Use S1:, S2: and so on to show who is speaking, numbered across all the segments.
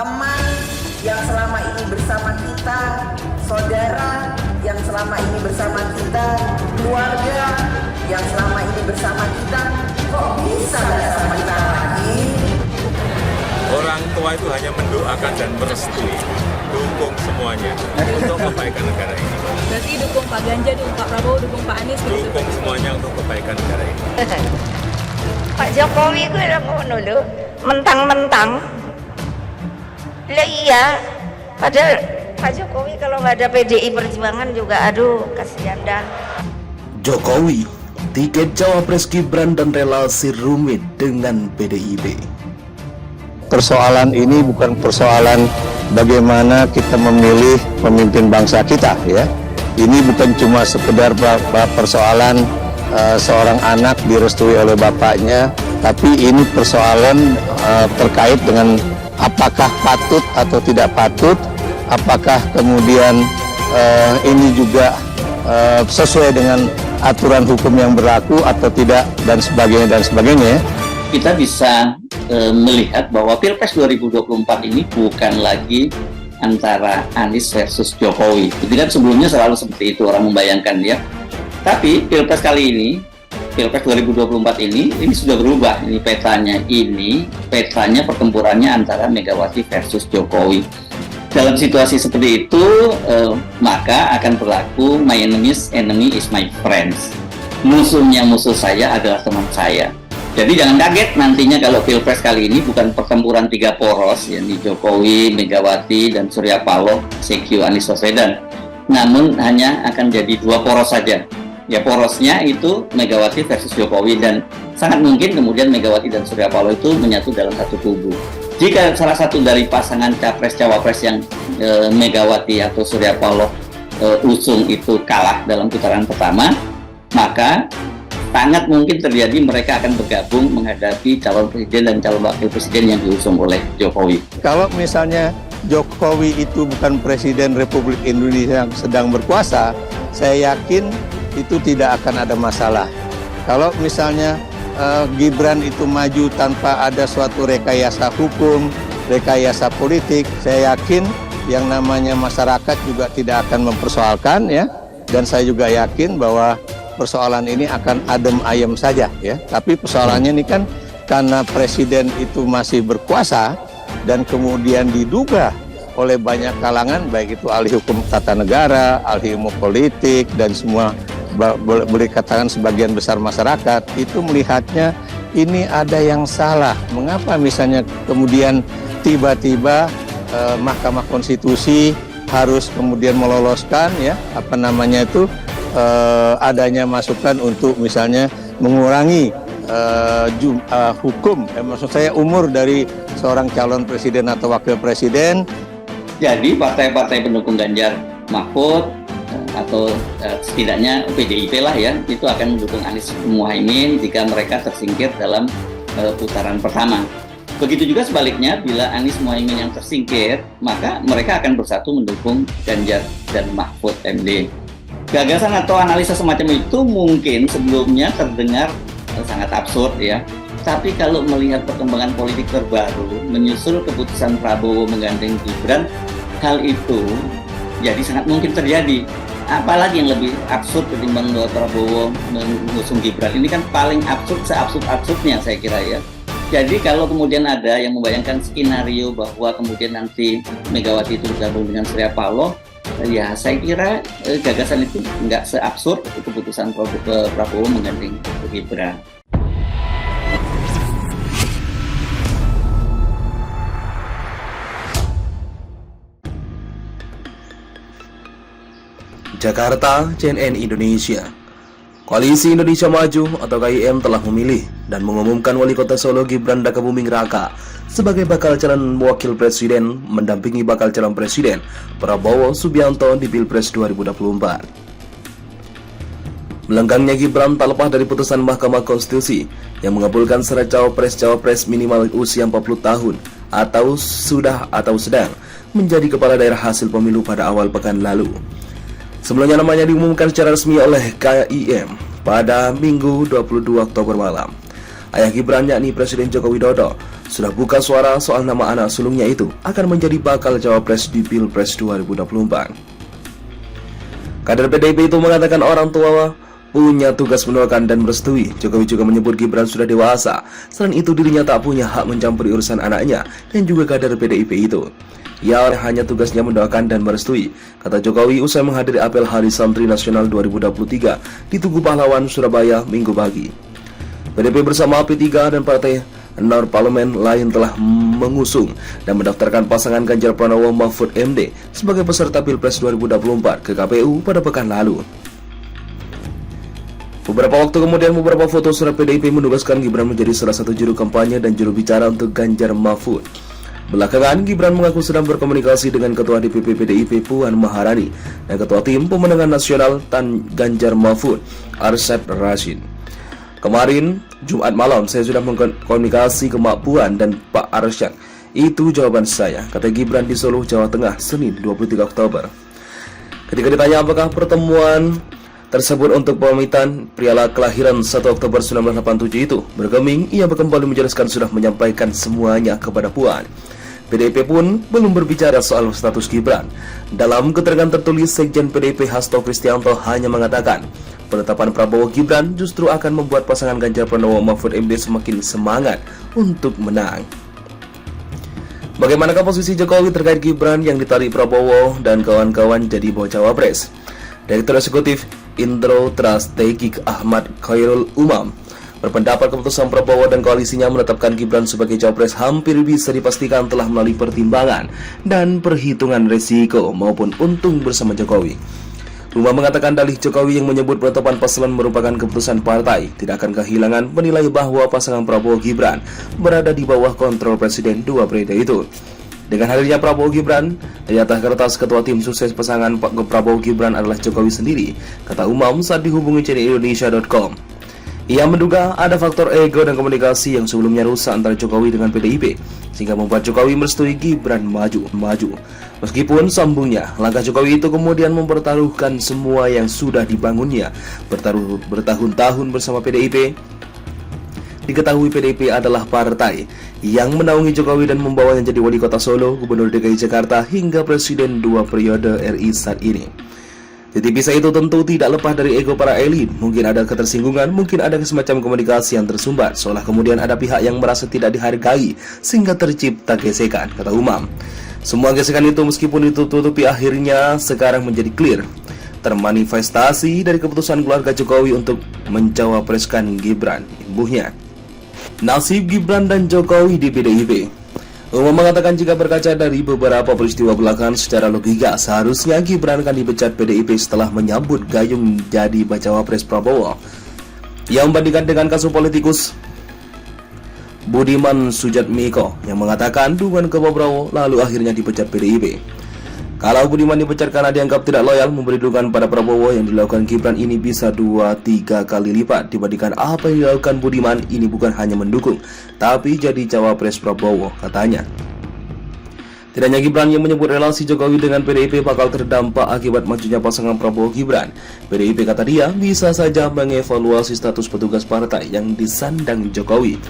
S1: teman yang selama ini bersama kita, saudara yang selama ini bersama kita, keluarga yang selama ini bersama kita, kok bisa gak sama kita lagi?
S2: Orang tua itu hanya mendoakan dan merestui, dukung semuanya untuk kebaikan negara ini.
S3: Berarti dukung Pak Ganjar, dukung Pak Prabowo, dukung Pak Anies.
S2: Dukung semuanya untuk kebaikan negara ini.
S4: Pak Jokowi itu udah ngono lho, mentang-mentang. Lah iya, padahal Pak Jokowi kalau nggak ada PDI Perjuangan juga, aduh kasihan dah.
S5: Jokowi, tiket Cawapres Gibran dan relasi rumit dengan PDIP.
S6: Persoalan ini bukan persoalan bagaimana kita memilih pemimpin bangsa kita, ya. Ini bukan cuma sekedar persoalan seorang anak direstui oleh bapaknya, tapi ini persoalan terkait dengan apakah patut atau tidak patut, apakah kemudian ini juga sesuai dengan aturan hukum yang berlaku atau tidak, dan sebagainya.
S7: Kita bisa melihat bahwa Pilpres 2024 ini bukan lagi antara Anies versus Jokowi. Itu kan sebelumnya selalu seperti itu orang membayangkan ya. Tapi Pilpres kali ini, Pilpres 2024 ini sudah berubah. Ini petanya pertempurannya antara Megawati versus Jokowi. Dalam situasi seperti itu, maka akan berlaku my enemy's enemy is my friends. Musuhnya musuh saya adalah teman saya. Jadi jangan kaget nantinya kalau Pilpres kali ini bukan pertempuran tiga poros, yakni Jokowi, Megawati, dan Surya Paloh, CQ Anies Baswedan. Namun hanya akan jadi dua poros saja. Ya, porosnya itu Megawati versus Jokowi, dan sangat mungkin kemudian Megawati dan Surya Paloh itu menyatu dalam satu kubu. Jika salah satu dari pasangan capres-cawapres yang Megawati atau Surya Paloh usung itu kalah dalam putaran pertama, maka sangat mungkin terjadi mereka akan bergabung menghadapi calon presiden dan calon wakil presiden yang diusung oleh Jokowi.
S6: Kalau misalnya Jokowi itu bukan Presiden Republik Indonesia yang sedang berkuasa, saya yakin itu tidak akan ada masalah. Kalau misalnya Gibran itu maju tanpa ada suatu rekayasa hukum, rekayasa politik, saya yakin yang namanya masyarakat juga tidak akan mempersoalkan, ya. Dan saya juga yakin bahwa persoalan ini akan adem ayem saja, ya. Tapi persoalannya ini kan karena presiden itu masih berkuasa dan kemudian diduga oleh banyak kalangan, baik itu ahli hukum tata negara, ahli ilmu politik, dan semua boleh katakan sebagian besar masyarakat itu melihatnya ini ada yang salah. Mengapa misalnya kemudian tiba-tiba Mahkamah Konstitusi harus kemudian meloloskan, ya, adanya masukan untuk misalnya mengurangi hukum, maksud saya umur dari seorang calon presiden atau wakil presiden.
S7: Jadi partai-partai pendukung Ganjar Mahfud atau setidaknya PDIP lah ya, itu akan mendukung Anies Muhaimin jika mereka tersingkir dalam putaran pertama. Begitu juga sebaliknya, bila Anies Muhaimin yang tersingkir, maka mereka akan bersatu mendukung Ganjar dan Mahfud MD. Gagasan atau analisa semacam itu mungkin sebelumnya terdengar sangat absurd ya. Tapi kalau melihat perkembangan politik terbaru, menyusul keputusan Prabowo menggandeng Gibran, hal itu jadi sangat mungkin terjadi. Apalagi yang lebih absurd ketimbang bahwa Prabowo mengusung Gibran. Ini kan paling absurd, seabsurd-absurdnya saya kira ya. Jadi kalau kemudian ada yang membayangkan skenario bahwa kemudian nanti Megawati itu bergabung dengan Surya Paloh, ya saya kira gagasan itu nggak seabsurd keputusan Prabowo menggandeng Gibran.
S5: Jakarta, CNN Indonesia. Koalisi Indonesia Maju atau KIM telah memilih dan mengumumkan Wali Kota Solo Gibran Rakabuming Raka sebagai bakal calon wakil presiden mendampingi bakal calon presiden Prabowo Subianto di Pilpres 2024. Melenggangnya Gibran tak lepas dari putusan Mahkamah Konstitusi yang mengabulkan syarat cawapres minimal usia 40 tahun atau sudah atau sedang menjadi kepala daerah hasil pemilu pada awal pekan lalu. Sebelumnya namanya diumumkan secara resmi oleh KIM pada Minggu 22 Oktober malam. Ayah Gibran yakni Presiden Joko Widodo sudah buka suara soal nama anak sulungnya itu akan menjadi bakal cawapres di Pilpres 2024. Kader PDIP itu mengatakan orang tua punya tugas mendoakan dan merestui. Jokowi juga menyebut Gibran sudah dewasa. Selain itu dirinya tak punya hak mencampuri urusan anaknya dan juga kader PDIP itu. Ia hanya tugasnya mendoakan dan merestui, kata Jokowi usai menghadiri apel Hari Santri Nasional 2023 di Tugu Pahlawan, Surabaya, Minggu pagi. PDIP bersama P3 dan partai non-parlemen lain telah mengusung dan mendaftarkan pasangan Ganjar Pranowo Mahfud MD sebagai peserta Pilpres 2024 ke KPU pada pekan lalu. Beberapa waktu kemudian, beberapa foto surat PDIP menugaskan Gibran menjadi salah satu juru kampanye dan juru bicara untuk Ganjar Mahfud. Belakangan, Gibran mengaku sedang berkomunikasi dengan Ketua DPP PDIP Puan Maharani dan Ketua Tim Pemenangan Nasional Tan Ganjar Mahfud, Arsyad Rashid. Kemarin, Jumat malam, saya sudah mengkomunikasi ke Mak Puan dan Pak Arsyad. Itu jawaban saya, kata Gibran di Solo, Jawa Tengah, Senin 23 Oktober. Ketika ditanya apakah pertemuan tersebut untuk pemamitan pria kelahiran 1 Oktober 1987 itu bergeming, ia kembali menjelaskan sudah menyampaikan semuanya kepada Puan. PDIP pun belum berbicara soal status Gibran. Dalam keterangan tertulis, Sekjen PDIP Hasto Kristianto hanya mengatakan penetapan Prabowo Gibran justru akan membuat pasangan Ganjar Pranowo Mahfud MD semakin semangat untuk menang. Bagaimanakah posisi Jokowi terkait Gibran yang ditarik Prabowo dan kawan-kawan jadi bacawa pres? Direktur Eksekutif Indro Strategik Ahmad Khairul Umam berpendapat keputusan Prabowo dan koalisinya menetapkan Gibran sebagai cawapres hampir bisa dipastikan telah melalui pertimbangan dan perhitungan resiko maupun untung bersama Jokowi. Umam mengatakan dalih Jokowi yang menyebut penetapan paslon merupakan keputusan partai tidak akan kehilangan menilai bahwa pasangan Prabowo Gibran berada di bawah kontrol Presiden dua periode itu. Dengan hadirnya Prabowo Gibran, di atas kertas ketua tim sukses pasangan Prabowo Gibran adalah Jokowi sendiri, kata Umam saat dihubungi CNNindonesia.com. Ia menduga ada faktor ego dan komunikasi yang sebelumnya rusak antara Jokowi dengan PDIP, sehingga membuat Jokowi merestui Gibran maju. Meskipun sambungnya, langkah Jokowi itu kemudian mempertaruhkan semua yang sudah dibangunnya bertahun-tahun bersama PDIP. Diketahui PDIP adalah partai yang menaungi Jokowi dan membawanya jadi wali kota Solo, gubernur DKI Jakarta, hingga presiden dua periode RI saat ini. Jadi pisah itu tentu tidak lepas dari ego para elit. Mungkin ada ketersinggungan, mungkin ada semacam komunikasi yang tersumbat, seolah kemudian ada pihak yang merasa tidak dihargai sehingga tercipta gesekan, kata Umam. Semua gesekan itu meskipun ditutupi akhirnya sekarang menjadi clear, termanifestasi dari keputusan keluarga Jokowi untuk mencawapreskan Gibran, imbuhnya. Nasib Gibran dan Jokowi di PDIP. Umam mengatakan jika berkaca dari beberapa peristiwa belakangan secara logika, seharusnya Gibran akan dipecat PDIP setelah menyambut gayung jadi bacawa pres Prabowo. Ia membandingkan dengan kasus politikus Budiman Sujatmiko yang mengatakan dukungan ke Prabowo lalu akhirnya dipecat PDIP. Kalau Budiman dipecat karena dianggap tidak loyal memberi dukungan pada Prabowo, yang dilakukan Gibran ini bisa 2-3 kali lipat dibandingkan apa yang dilakukan Budiman. Ini bukan hanya mendukung, tapi jadi cawapres Prabowo, katanya. Tidak hanya Gibran yang menyebut relasi Jokowi dengan PDIP bakal terdampak akibat majunya pasangan Prabowo Gibran. PDIP, kata dia, bisa saja mengevaluasi status petugas partai yang disandang Jokowi.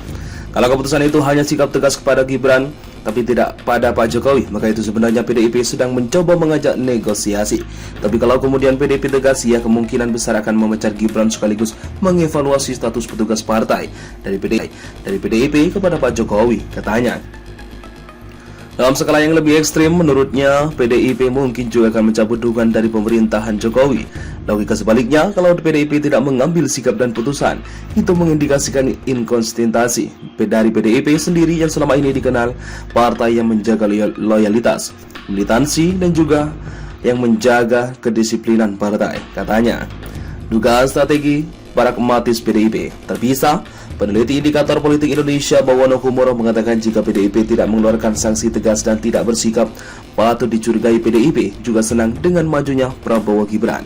S5: Kalau keputusan itu hanya sikap tegas kepada Gibran, tapi tidak pada Pak Jokowi, maka itu sebenarnya PDIP sedang mencoba mengajak negosiasi. Tapi kalau kemudian PDIP tegas, ya kemungkinan besar akan memecat Gibran sekaligus mengevaluasi status petugas partai dari PDIP kepada Pak Jokowi, katanya. Dalam skala yang lebih ekstrim, menurutnya PDIP mungkin juga akan mencabut dukungan dari pemerintahan Jokowi. Logika sebaliknya, kalau PDIP tidak mengambil sikap dan putusan, itu mengindikasikan inkonsistensi dari PDIP sendiri yang selama ini dikenal partai yang menjaga loyalitas, militansi, dan juga yang menjaga kedisiplinan partai, katanya. Dugaan strategi pragmatis PDIP terpisah. Peneliti Indikator Politik Indonesia Bawono Kumoro mengatakan jika PDIP tidak mengeluarkan sanksi tegas dan tidak bersikap patut dicurigai, PDIP juga senang dengan majunya Prabowo Gibran.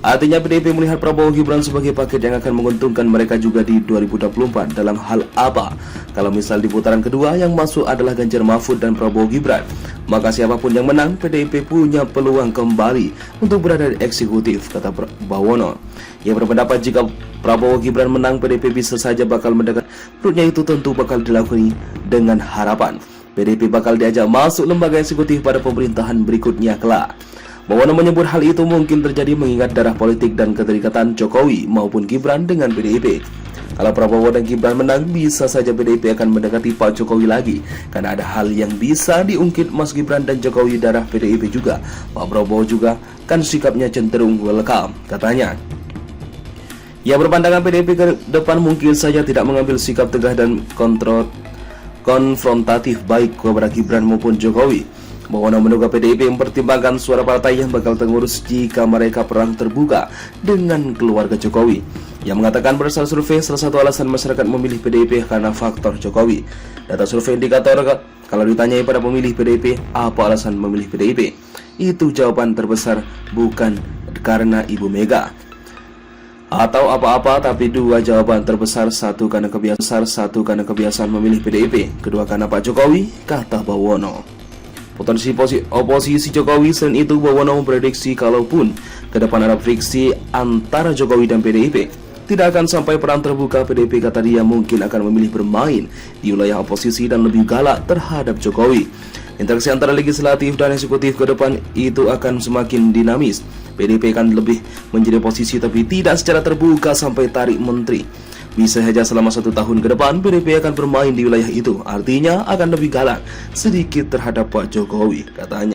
S5: Artinya PDIP melihat Prabowo Gibran sebagai paket yang akan menguntungkan mereka juga di 2024. Dalam hal apa? Kalau misal di putaran kedua yang masuk adalah Ganjar Mahfud dan Prabowo Gibran, maka siapapun yang menang, PDIP punya peluang kembali untuk berada di eksekutif, kata Bawono. Ia berpendapat jika Prabowo Gibran menang, PDIP bisa saja bakal mendekat. Menurutnya itu tentu bakal dilakukan dengan harapan PDIP bakal diajak masuk lembaga eksekutif pada pemerintahan berikutnya kelak. Bawono menyebut hal itu mungkin terjadi mengingat darah politik dan keterikatan Jokowi maupun Gibran dengan PDIP. Kalau Prabowo dan Gibran menang, bisa saja PDIP akan mendekati Pak Jokowi lagi, karena ada hal yang bisa diungkit Mas Gibran dan Jokowi darah PDIP juga. Pak Prabowo juga kan sikapnya cenderung welcome, katanya. Ia berpandangan PDIP ke depan mungkin saja tidak mengambil sikap tegas dan konfrontatif baik kepada Gibran maupun Jokowi. Bawono menduga PDIP mempertimbangkan suara partai yang bakal terurus jika mereka perang terbuka dengan keluarga Jokowi. Yang mengatakan berdasar survei, salah satu alasan masyarakat memilih PDIP karena faktor Jokowi. Data survei indikator kalau ditanyai pada pemilih PDIP apa alasan memilih PDIP, itu jawaban terbesar bukan karena Ibu Mega atau apa-apa, tapi dua jawaban terbesar, satu karena kebiasaan memilih PDIP, kedua karena Pak Jokowi, kata Bawono. Potensi oposisi Jokowi. Selain itu, Bawono memprediksi kalaupun ke depan ada friksi antara Jokowi dan PDIP, tidak akan sampai perang terbuka. PDIP, kata dia, mungkin akan memilih bermain di wilayah oposisi dan lebih galak terhadap Jokowi. Interaksi antara legislatif dan eksekutif ke depan itu akan semakin dinamis. PDIP akan lebih menjadi oposisi tapi tidak secara terbuka sampai tarik menteri. Bisa saja selama 1 tahun ke depan PDIP akan bermain di wilayah itu, artinya akan lebih galak sedikit terhadap Pak Jokowi, katanya.